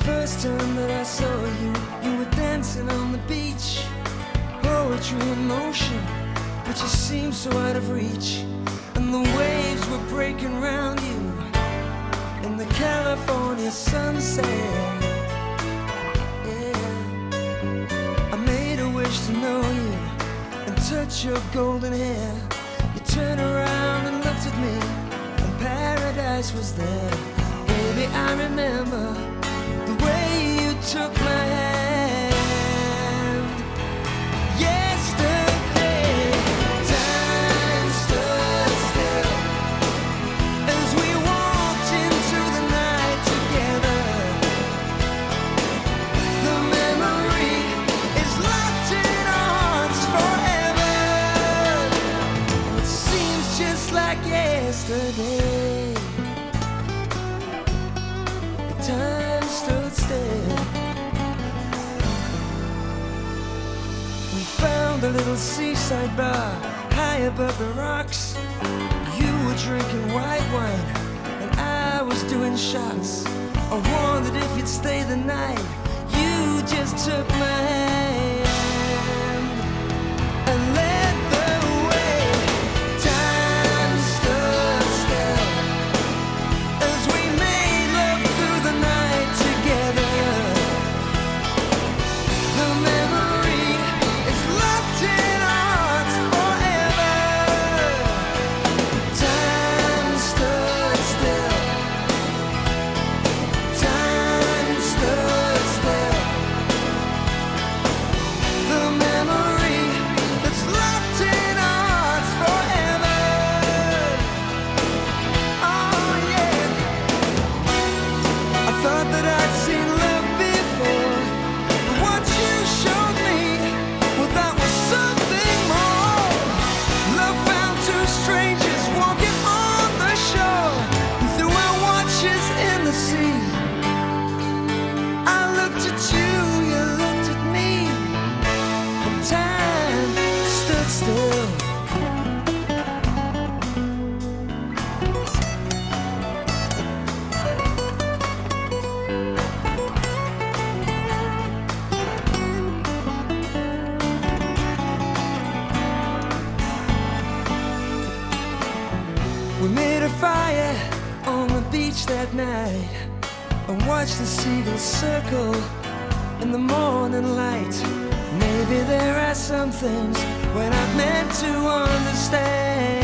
First time that I saw you, you were dancing on the beach. Poetry in motion, but you seemed so out of reach. And the waves were breaking round you in the California sunset. Yeah, I made a wish to know you and touch your golden hair. You turned around and looked at me, and paradise was there. Baby, I remember the way you took my hand. Yesterday, time stood still as we walked into the night together. The memory is locked in our hearts forever, and it seems just like yesterday. Time stood still. We found a little seaside bar high above the rocks. You were drinking white wine and I was doing shots. I wondered if you'd stay the night. You just took my hand and led the way. Time stood still as we made love through the night together. The memory is locked in our hearts forever. Time stood still. Time stood still. The memory that's locked in our hearts forever. Oh yeah. I thought that I'd seen love before, but what you showed me, well, that was something more. Love found two strangers walking on the shore. We threw our watches in the sea. I looked at you, you looked at me, and time stood still. We made a fire on the beach that night and watched the seagulls circle in the morning light. Maybe there are some things we're not meant to understand.